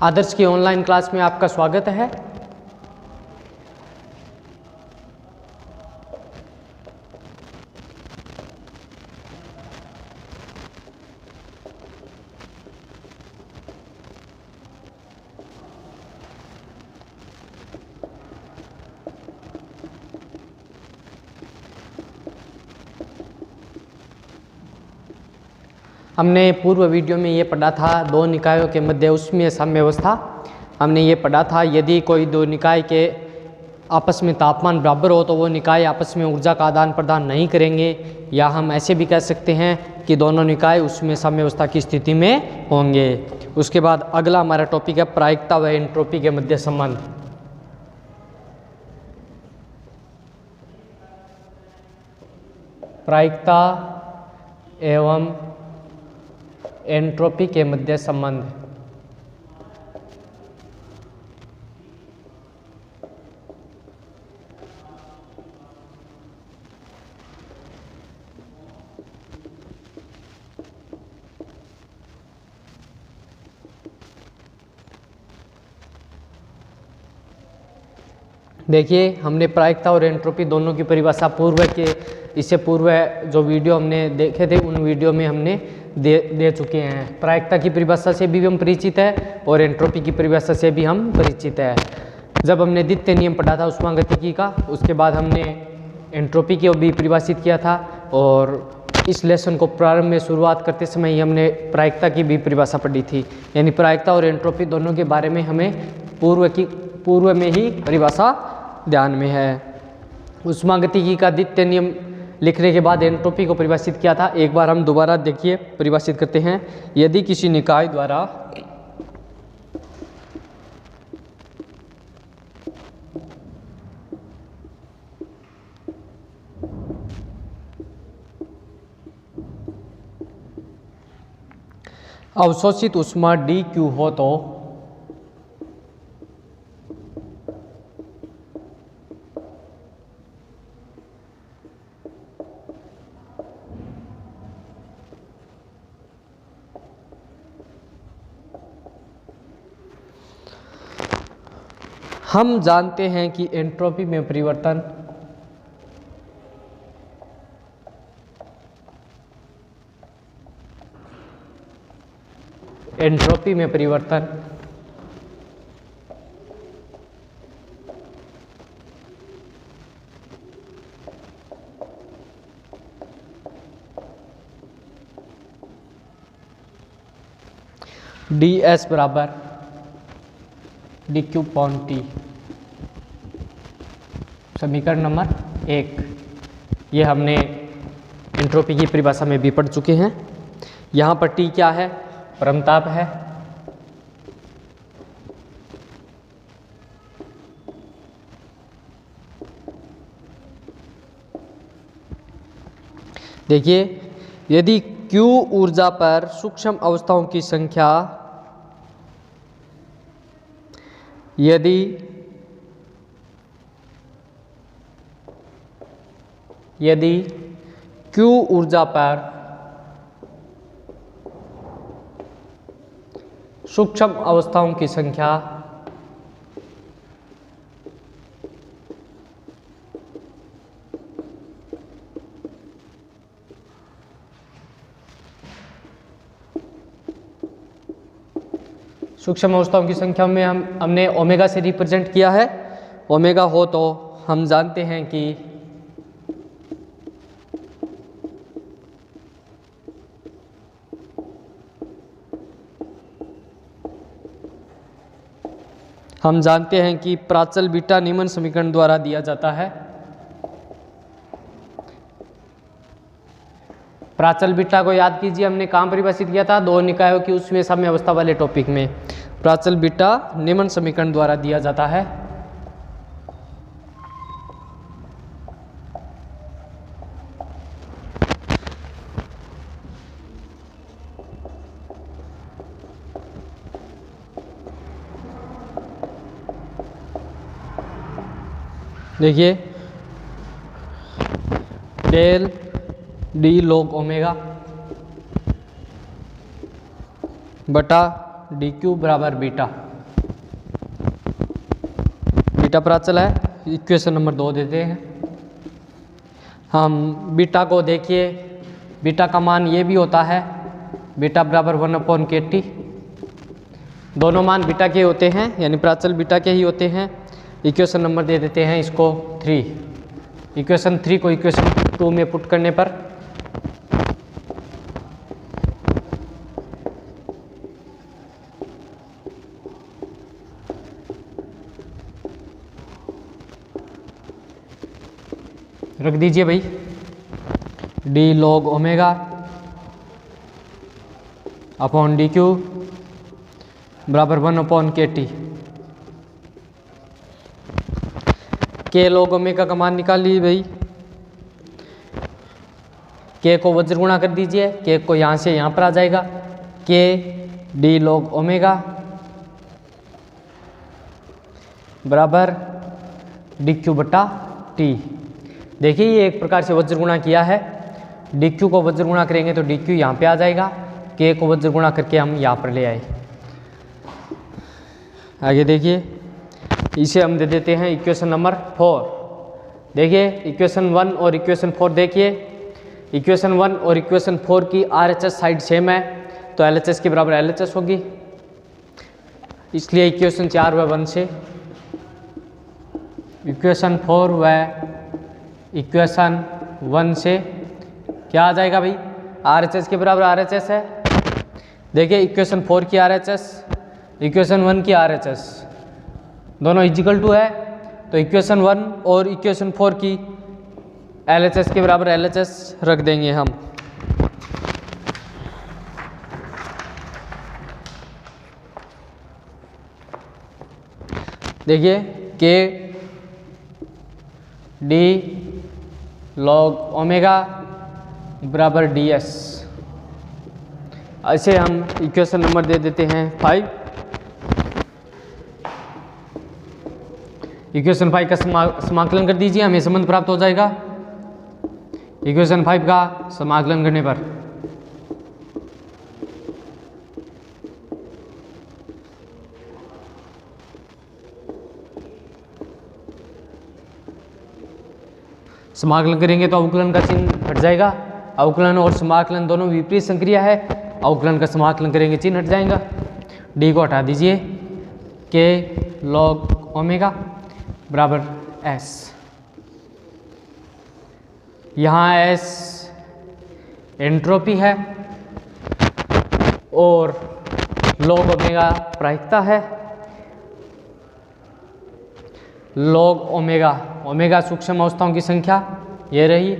आदर्श की online class में आपका स्वागत है। हमने पूर्व वीडियो में ये पढ़ा था दो निकायों के मध्य ऊष्मीय साम्यावस्था। हमने ये पढ़ा था यदि कोई दो निकाय के आपस में तापमान बराबर हो तो वो निकाय आपस में ऊर्जा का आदान प्रदान नहीं करेंगे, या हम ऐसे भी कह सकते हैं कि दोनों निकाय ऊष्मीय साम्यावस्था की स्थिति में होंगे। उसके बाद अगला हमारा टॉपिक है प्रायिकता व एंट्रोपी के मध्य संबंध। प्रायिकता एवं एंट्रोपी के मध्य संबंध। देखिए, हमने प्रायिकता और एंट्रोपी दोनों की परिभाषा इससे पूर्व जो वीडियो हमने देखे थे उन वीडियो में हमने दे चुके हैं। प्रायिकता की परिभाषा से भी हम परिचित है और एंट्रोपी की परिभाषा से भी हम परिचित है। जब हमने द्वितीय नियम पढ़ा था ऊष्मागतिकी का, उसके बाद हमने एंट्रोपी को भी परिभाषित किया था, और इस लेसन को प्रारंभ में शुरुआत करते समय ही हमने प्रायिकता की भी परिभाषा पढ़ी थी। यानी प्रायिकता और एंट्रोपी दोनों के बारे में हमें पूर्व में ही परिभाषा ध्यान में है। ऊष्मागतिकी का द्वितीय नियम लिखने के बाद एंट्रोपी को परिभाषित किया था। एक बार हम दोबारा देखिए, परिभाषित करते हैं। यदि किसी निकाय द्वारा अवशोषित ऊष्मा dQ हो तो हम जानते हैं कि एंट्रोपी में परिवर्तन ds बराबर dQ/T। समीकरण नंबर 1, ये हमने एंट्रोपी की परिभाषा में भी पढ़ चुके हैं। यहाँ पर T क्या है? परमताप है। देखिए, यदि Q ऊर्जा पर सूक्ष्म अवस्थाओं की संख्या यदि Q ऊर्जा पर सूक्ष्म अवस्थाओं की संख्या सूक्ष्म अवस्थाओं की संख्या में हमने ओमेगा से रिप्रेजेंट किया है। ओमेगा हो तो हम जानते हैं कि प्राचल बीटा निम्न समीकरण द्वारा दिया जाता है। प्राचल बीटा को याद कीजिए, हमने कहाँ परिभाषित किया था? दो निकायों की ऊष्मीय साम्यावस्था वाले टॉपिक में। प्राचल बीटा निम्न समीकरण द्वारा दिया जाता है। देखिए, डेल डी log ओमेगा बटा डी क्यू बराबर बीटा। बीटा प्राचल है। इक्वेशन नंबर 2 देते हैं हम। बीटा को देखिए, बीटा का मान ये भी होता है, बीटा बराबर 1/kT। दोनों मान बीटा के होते हैं, यानी प्राचल बीटा के ही होते हैं। इक्वेशन नंबर दे देते हैं इसको 3। इक्वेशन 3 को इक्वेशन 2 में पुट करने पर रख दीजिए भाई, D log omega upon D Q बराबर 1/kT। के लॉग ओमेगा का मान निकाल लीजिए भाई। के को वज्र गुणा कर दीजिए, के को यहाँ से यहाँ पर आ जाएगा, के डी लॉग ओमेगा बराबर डी क्यू बटा टी। देखिए ये एक प्रकार से वज्र गुणा किया है। डी क्यू को वज्र गुणा करेंगे तो डी क्यू यहाँ पे आ जाएगा, के को वज्र गुणा करके हम यहाँ पर ले आए। आगे देखिए, इसे हम दे देते हैं इक्वेशन नंबर 4। देखिए इक्वेशन 1 और इक्वेशन 4 देखिए, इक्वेशन 1 और इक्वेशन 4 की RHS साइड सेम है, तो LHS के बराबर LHS होगी। इसलिए इक्वेशन 4 व 1 से इक्वेशन 4 व इक्वेशन 1 से क्या आ जाएगा भाई, RHS के बराबर RHS है। देखिए इक्वेशन 4 की RHS, इक्वेशन 1 की RHS दोनों इक्वल टू है, तो इक्वेशन 1 और इक्वेशन 4 की LHS के बराबर LHS रख देंगे हम। देखिए के डी लॉग ओमेगा बराबर डी एस। ऐसे हम इक्वेशन नंबर दे देते हैं 5। इक्वेशन 5 का समाकलन कर दीजिए, हमें संबंध प्राप्त हो जाएगा। इक्वेशन 5 का समाकलन करने पर समाकलन करेंगे तो अवकलन का चिन्ह हट जाएगा। अवकलन और समाकलन दोनों विपरीत संक्रिया है। अवकलन का समाकलन करेंगे चिन्ह हट जाएगा। डी को हटा दीजिए, के लॉग ओमेगा बराबर एस। यहाँ एस एंट्रोपी है और लॉग ओमेगा प्रायिकता है। लॉग ओमेगा, ओमेगा सूक्ष्म अवस्थाओं की संख्या ये रही,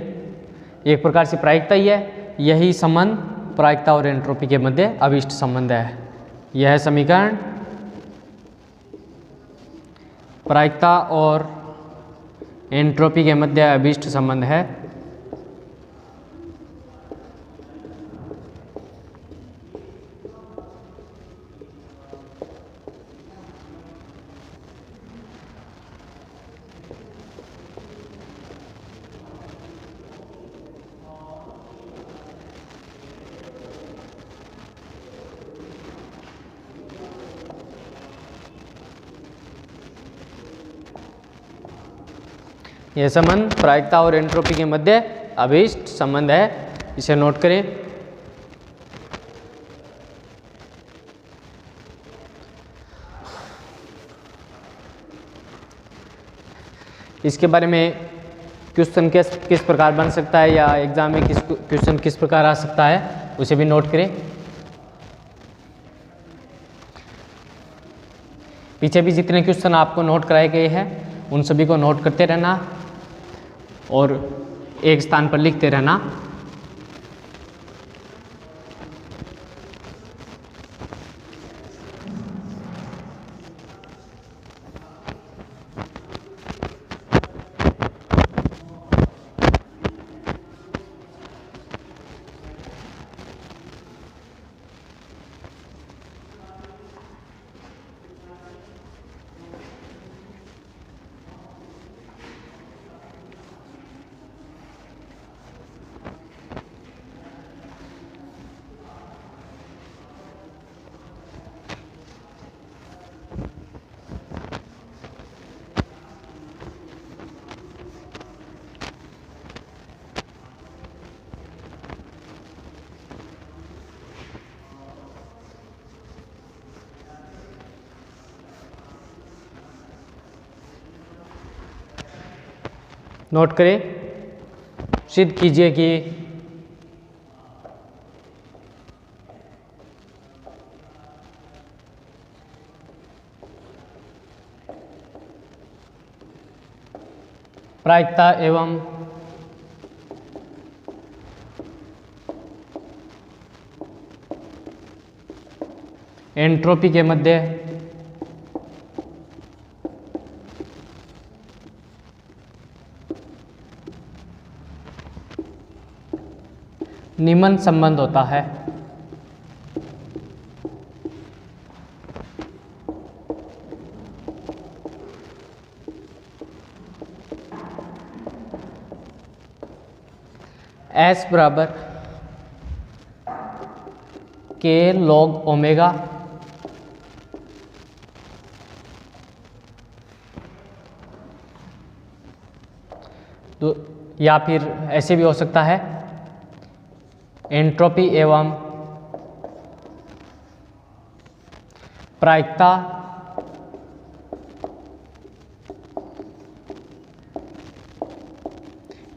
एक प्रकार से प्रायिकता ही है। यही संबंध प्रायिकता और एंट्रोपी के मध्य अभिष्ट संबंध है। यह समीकरण प्रायिकता और एंट्रोपी के मध्य अभिष्ट संबंध है। यह संबंध प्रायिकता और एंट्रोपी के मध्य अभिष्ट संबंध है, इसे नोट करें। इसके बारे में क्वेश्चन किस प्रकार बन सकता है या एग्जाम में क्वेश्चन किस प्रकार आ सकता है, उसे भी नोट करें। पीछे भी जितने क्वेश्चन आपको नोट कराए गए हैं उन सभी को नोट करते रहना और एक स्थान पर लिखते रहना। नोट करें, सिद्ध कीजिए कि प्रायिकता एवं एंट्रोपी के मध्य निम्न संबंध होता है। S बराबर K log ओमेगा तो या फिर ऐसे भी हो सकता है, एंट्रोपी एवं प्रायिकता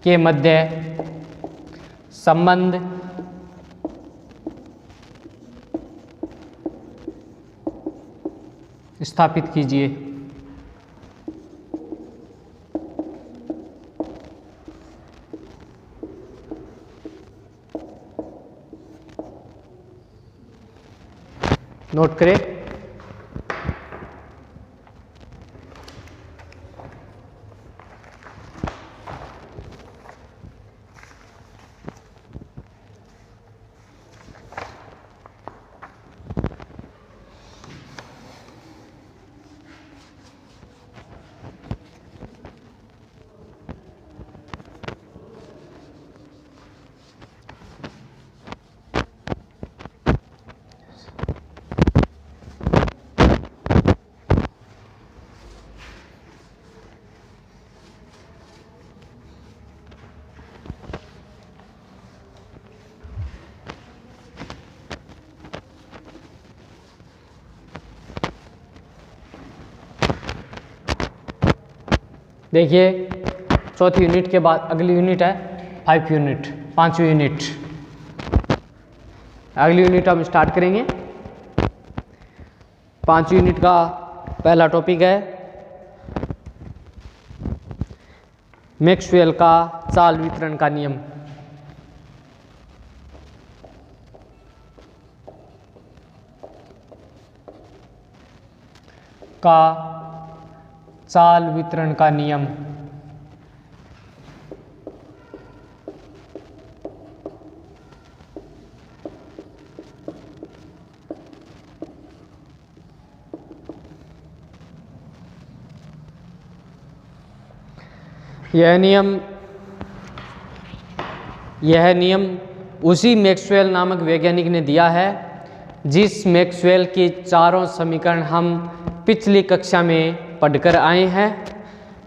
के मध्य संबंध स्थापित कीजिए। नोट करें, देखिए चौथी यूनिट के बाद अगली यूनिट है 5 यूनिट, 5वीं यूनिट। अगली यूनिट हम स्टार्ट करेंगे। 5वीं यूनिट का पहला टॉपिक है मैक्सवेल का चाल वितरण का नियम। का चाल वितरण का नियम। यह नियम उसी मैक्सवेल नामक वैज्ञानिक ने दिया है जिस मैक्सवेल की चारों समीकरण हम पिछली कक्षा में पढ़कर आए हैं।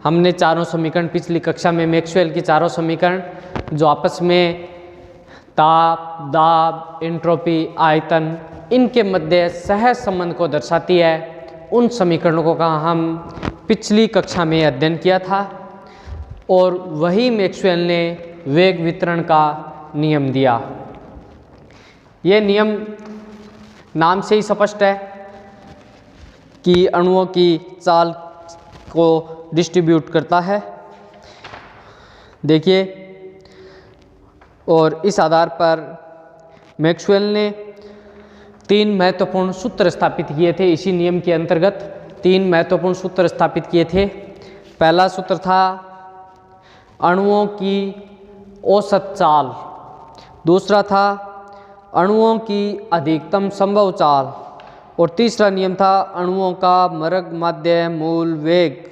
हमने चारों समीकरण पिछली कक्षा में मैक्सवेल की चारों समीकरण जो आपस में ताप, दाब, एंट्रोपी, आयतन इनके मध्य सहज संबंध को दर्शाती है, उन समीकरणों का हम पिछली कक्षा में अध्ययन किया था और वही मैक्सवेल ने वेग वितरण का नियम दिया। ये नियम नाम से ही स्पष्ट है कि अणुओं की चाल को डिस्ट्रीब्यूट करता है। देखिए, और इस आधार पर मैक्सवेल ने 3 महत्वपूर्ण सूत्र स्थापित किए थे। इसी नियम के अंतर्गत 3 महत्वपूर्ण सूत्र स्थापित किए थे। पहला सूत्र था अणुओं की औसत चाल, दूसरा था अणुओं की अधिकतम संभव चाल और तीसरा नियम था अणुओं का मर्ग माध्य मूल वेग।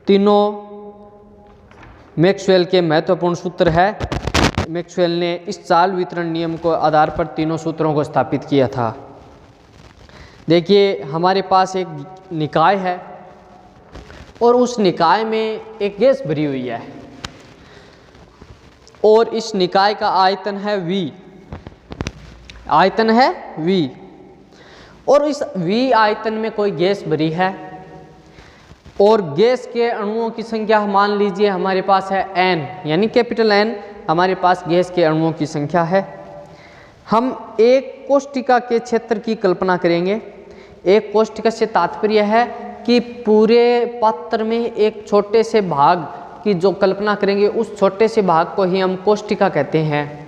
तीनों मैक्सवेल के महत्वपूर्ण सूत्र है। मैक्सवेल ने इस चाल वितरण नियम को आधार पर तीनों सूत्रों को स्थापित किया था। देखिए, हमारे पास एक निकाय है और उस निकाय में एक गैस भरी हुई है और इस निकाय का आयतन है V, आयतन है V और इस V आयतन में कोई गैस भरी है और गैस के अणुओं की संख्या मान लीजिए हमारे पास है n, यानी कैपिटल N हमारे पास गैस के अणुओं की संख्या है। हम एक कोष्ठिका के क्षेत्र की कल्पना करेंगे। एक कोष्ठिका से तात्पर्य है कि पूरे पात्र में एक छोटे से भाग की जो कल्पना करेंगे, उस छोटे से भाग को ही हम कोष्ठिका कहते हैं।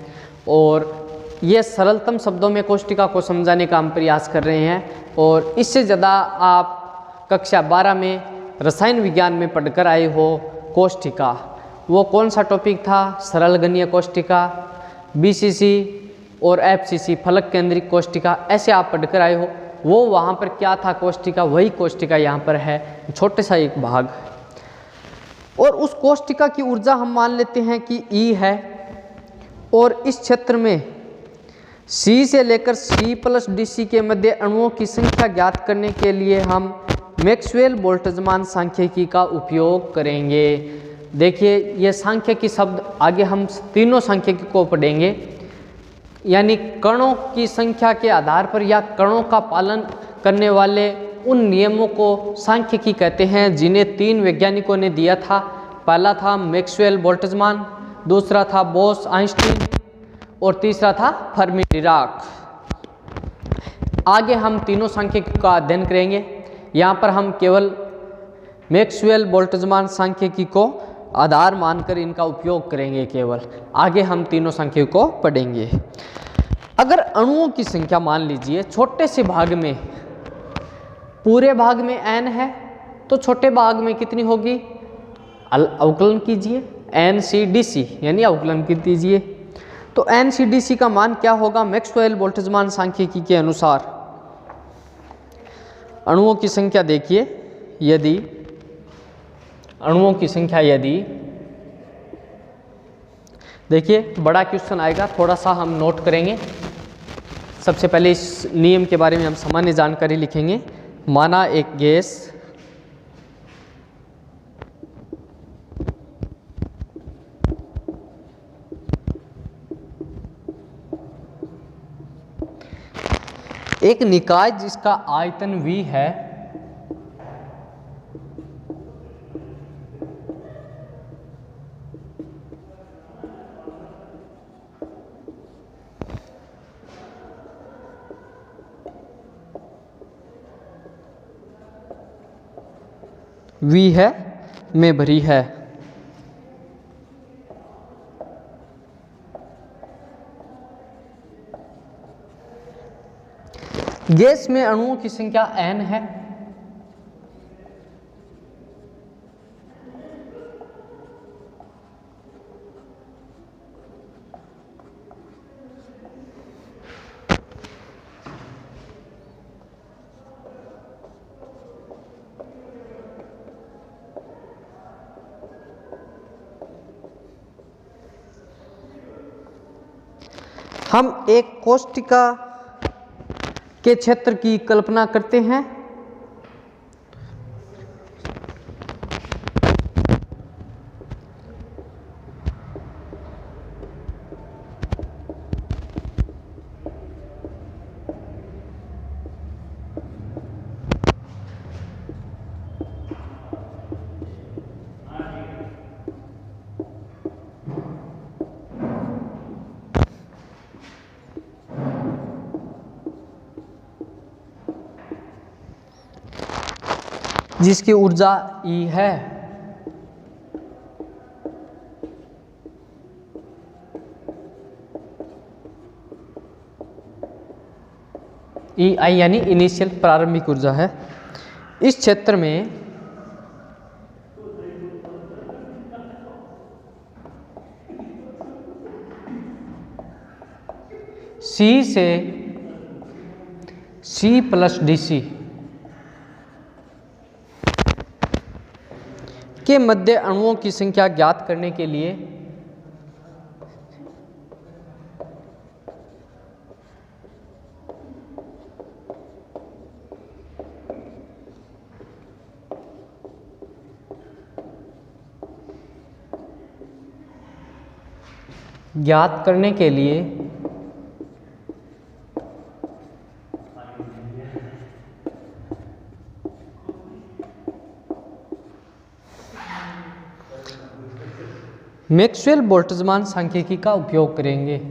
और ये सरलतम शब्दों में कोष्ठिका को समझाने का हम प्रयास कर रहे हैं। और इससे ज़्यादा आप कक्षा 12 में रसायन विज्ञान में पढ़कर आए हो कोष्ठिका, वो कौन सा टॉपिक था? सरल गणीय कोष्ठिका, BCC और FCC फलक केंद्रित कोष्ठिका, ऐसे आप पढ़कर आए हो। वो वहाँ पर क्या था कोष्ठिका, वही कोष्ठिका यहाँ पर है, छोटे सा एक भाग। और उस कोष्ठिका की ऊर्जा हम मान लेते हैं कि E है। और इस क्षेत्र में C से लेकर C+DC के मध्य अणुओं की संख्या ज्ञात करने के लिए हम मैक्सवेल बोल्ट्जमान सांख्यिकी का उपयोग करेंगे। देखिए ये सांख्यिकी शब्द आगे हम तीनों सांख्यिकी को पढ़ेंगे, यानी कणों की संख्या के आधार पर या कणों का पालन करने वाले उन नियमों को सांख्यिकी कहते हैं, जिन्हें 3 वैज्ञानिकों ने दिया था। पहला था मैक्सवेल बोल्ट्जमान, दूसरा था बोस आइंस्टीन और तीसरा था फर्मी डिराक। आगे हम तीनों सांख्यिकी का अध्ययन करेंगे। यहाँ पर हम केवल मैक्सवेल बोल्ट्जमान सांख्यिकी को आधार मानकर इनका उपयोग करेंगे केवल। आगे हम तीनों सांख्यिकी को पढ़ेंगे। अगर अणुओं की संख्या मान लीजिए छोटे से भाग में, पूरे भाग में n है, तो छोटे भाग में कितनी होगी? अवकलन कीजिए, NCDC यानी अवकलन कीजिए। तो NCDC का मान क्या होगा? मैक्सवेल बोल्ट्जमान सांख्यिकी के अनुसार अणुओं की संख्या देखिए, यदि अणुओं की संख्या देखिए बड़ा क्वेश्चन आएगा, थोड़ा सा हम नोट करेंगे। सबसे पहले इस नियम के बारे में हम सामान्य जानकारी लिखेंगे। माना एक गैस एक निकाय जिसका आयतन V है, V है में भरी है। गैस में अणुओं की संख्या n है। हम एक कोष्ठिका के क्षेत्र की कल्पना करते हैं। जिसकी ऊर्जा E है। EI यानी इनिशियल प्रारंभिक ऊर्जा है। इस क्षेत्र में C से C+DC के मध्य अणुओं की संख्या ज्ञात करने के लिए मैक्सवेल बोल्ट्जमान सांख्यिकी का उपयोग करेंगे।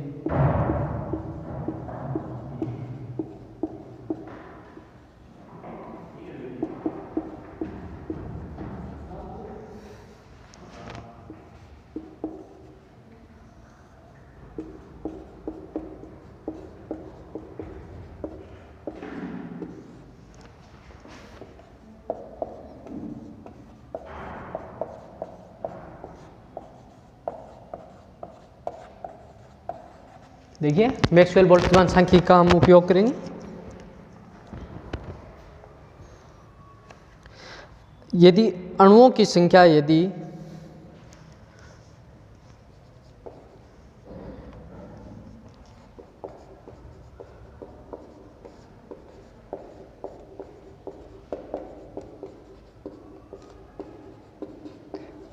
देखिए मैक्सवेल बोल्ट्जमान सांख्यिकी का हम उपयोग करेंगे। यदि अणुओं की संख्या यदि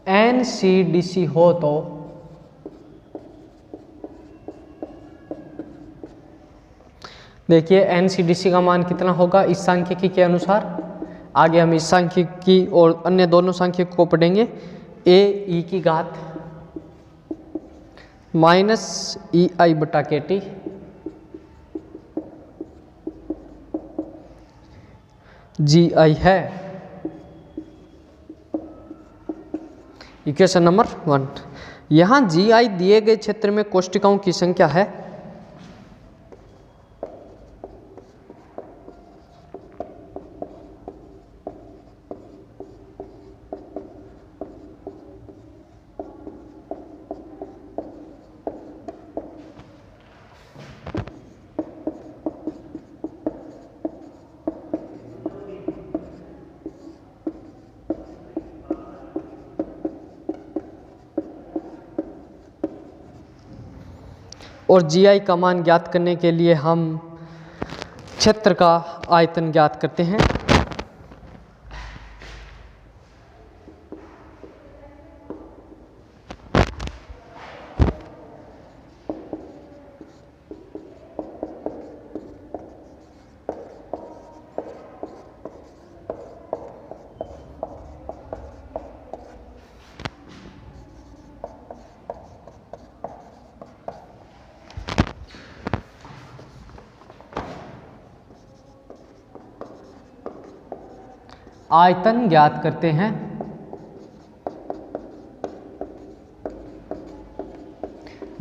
NCDC हो तो देखिए NCDC का मान कितना होगा इस सांख्यिकी के अनुसार। आगे हम इस सांख्यिकी और अन्य दोनों सांख्यिकी को पढ़ेंगे। AE की घात -EI बटा KT GI है। Equation number 1। यहाँ GI दिए गए क्षेत्र में कोष्टिकाओं की संख्या है। और GI का मान ज्ञात करने के लिए हम क्षेत्र का आयतन ज्ञात करते हैं। आयतन ज्ञात करते हैं।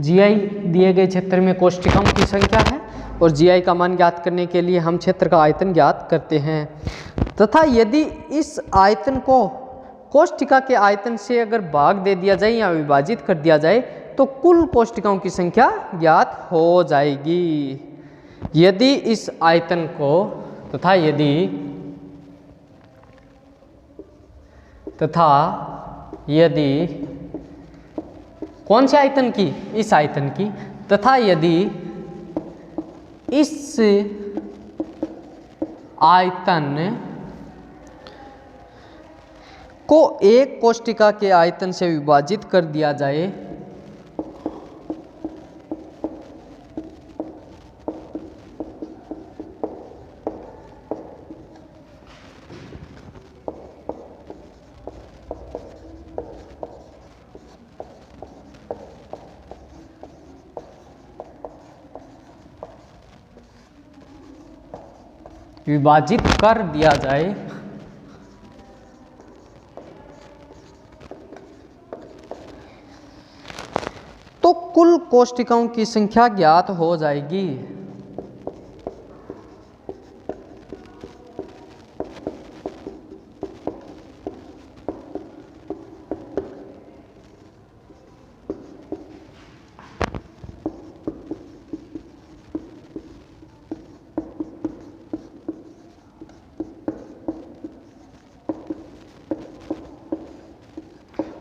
GI दिए गए क्षेत्र में कोष्टिकाओं की संख्या है और GI का मान ज्ञात करने के लिए हम क्षेत्र का आयतन ज्ञात करते हैं। तथा यदि इस आयतन को कोष्टिका के आयतन से अगर भाग दे दिया जाए या विभाजित कर दिया जाए तो कुल कोष्टिकाओं की संख्या ज्ञात हो जाएगी। यदि इस आयतन को यदि कौन से आयतन की? इस आयतन की। तथा यदि इस आयतन को एक कोष्टिका के आयतन से विभाजित कर दिया जाए विभाजित कर दिया जाए तो कुल कोष्टिकाओं की संख्या ज्ञात हो जाएगी।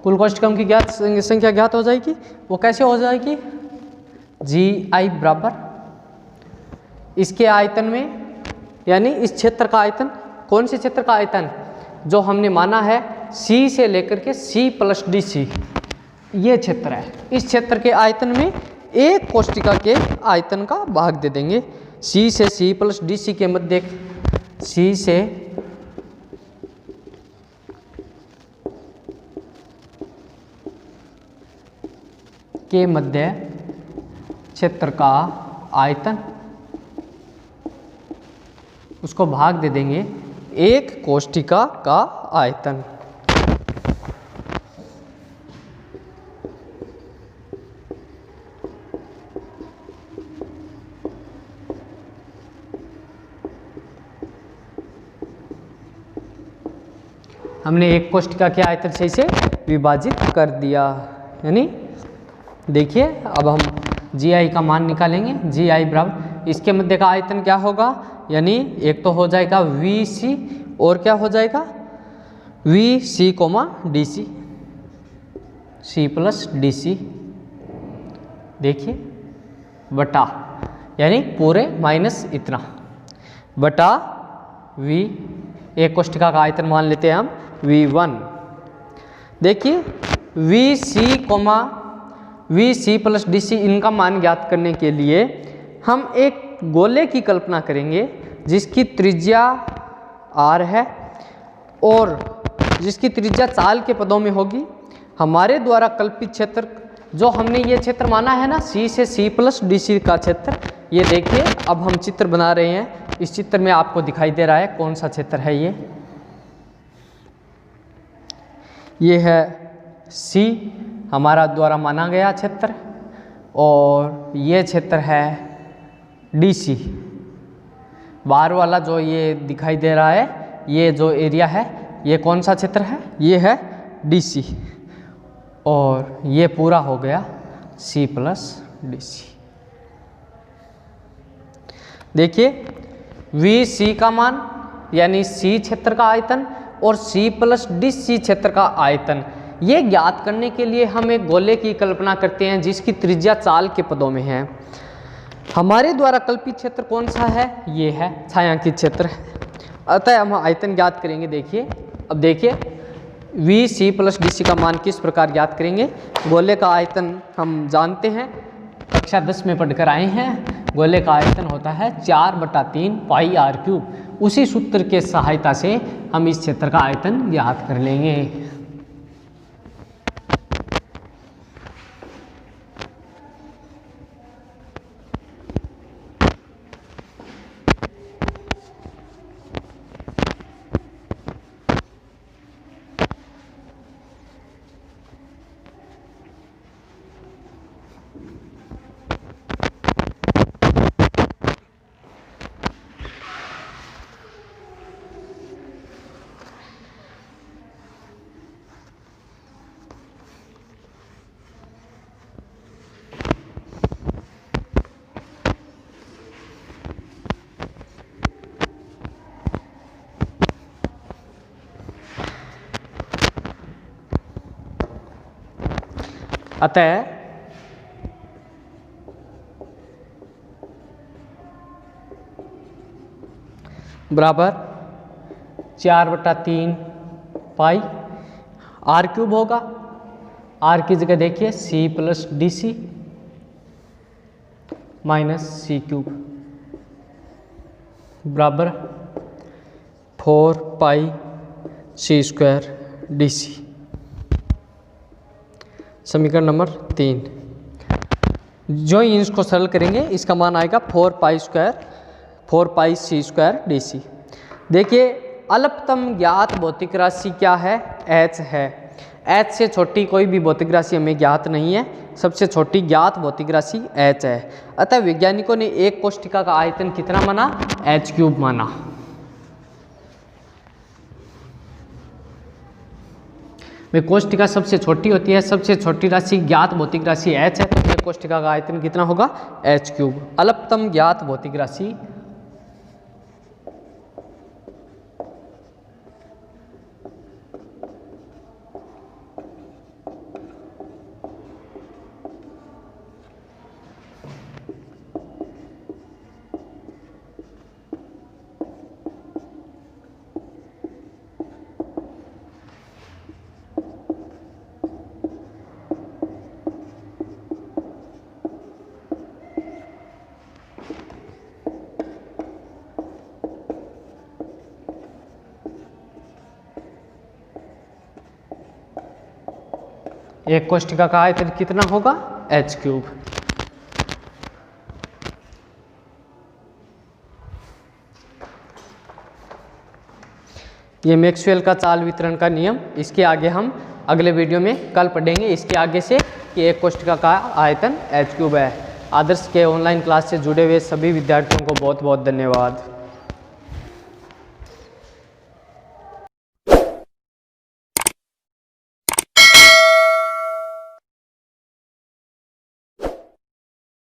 कुल कोष्टिकाओं की संख्या ज्ञात हो जाएगी। वो कैसे हो जाएगी? GI बराबर इसके आयतन में, यानी इस क्षेत्र का आयतन। कौन से क्षेत्र का आयतन? जो हमने माना है C से लेकर के C + DC, ये क्षेत्र है। इस क्षेत्र के आयतन में एक कोष्टिका के आयतन का भाग दे देंगे। C से C + DC के मध्य C से के मध्य क्षेत्र का आयतन, उसको भाग दे देंगे एक कोष्ठिका का आयतन। हमने एक कोष्ठिका के आयतन से इसे विभाजित कर दिया। यानी देखिए अब हम GI का मान निकालेंगे। GI बराबर इसके मध्य का आयतन क्या होगा, यानी एक तो हो जाएगा VC और क्या हो जाएगा VC, DC, C plus DC, देखिए बटा, यानी पूरे माइनस इतना बटा V। एक कोष्ठिका का आयतन मान लेते हैं हम V1। देखिए VC प्लस DC, इनका मान ज्ञात करने के लिए हम एक गोले की कल्पना करेंगे जिसकी त्रिज्या R है और जिसकी त्रिज्या चाल के पदों में होगी। हमारे द्वारा कल्पित क्षेत्र जो हमने ये क्षेत्र माना है ना, C से C प्लस DC का क्षेत्र, ये देखिए अब हम चित्र बना रहे हैं। इस चित्र में आपको दिखाई दे रहा है कौन सा क्षेत्र है। ये है C, हमारा द्वारा माना गया क्षेत्र, और ये क्षेत्र है DC। बाहर वाला जो ये दिखाई दे रहा है, ये जो एरिया है, ये कौन सा क्षेत्र है, ये है DC, और ये पूरा हो गया C प्लस DC। देखिए VC का मान यानी C क्षेत्र का आयतन और C प्लस DC क्षेत्र का आयतन, ये ज्ञात करने के लिए हम एक गोले की कल्पना करते हैं जिसकी त्रिज्या चाल के पदों में है। हमारे द्वारा कल्पित क्षेत्र कौन सा है, ये है छायांकित क्षेत्र है। अतः हम आयतन ज्ञात करेंगे। देखिए अब देखिए VC प्लस DC का मान किस प्रकार ज्ञात करेंगे। गोले का आयतन हम जानते हैं, कक्षा 10 में पढ़कर आए हैं। गोले का आयतन होता है 4/3 पाई r³। उसी सूत्र के सहायता से हम इस क्षेत्र का आयतन ज्ञात कर लेंगे। अतः बराबर 4/3 पाई r³ होगा। r की जगह देखिए C plus DC minus C³ बराबर 4 पाई C² DC। समीकरण नंबर 3। जो ही इसको सरल करेंगे इसका मान आएगा 4 पाई C² DC। देखिए अल्पतम ज्ञात भौतिक राशि क्या है, H है। H से छोटी कोई भी भौतिक राशि हमें ज्ञात नहीं है, सबसे छोटी ज्ञात भौतिक राशि H है। अतः वैज्ञानिकों ने एक कोष्ठिका का आयतन कितना माना, h³ माना। में कोष्ठिका सबसे छोटी होती है, सबसे छोटी राशि ज्ञात भौतिक राशि H है, तो एक कोष्ठिका का आयतन कितना होगा, h³। अल्पतम ज्ञात भौतिक राशि एक कोष्ठिका का आयतन कितना होगा, एच क्यूब। ये मैक्सवेल का चाल वितरण का नियम, इसके आगे हम अगले वीडियो में कल पढ़ेंगे। इसके आगे से कि एक कोष्ठक का आयतन एच क्यूब है। आदर्श के ऑनलाइन क्लास से जुड़े हुए सभी विद्यार्थियों को बहुत बहुत धन्यवाद।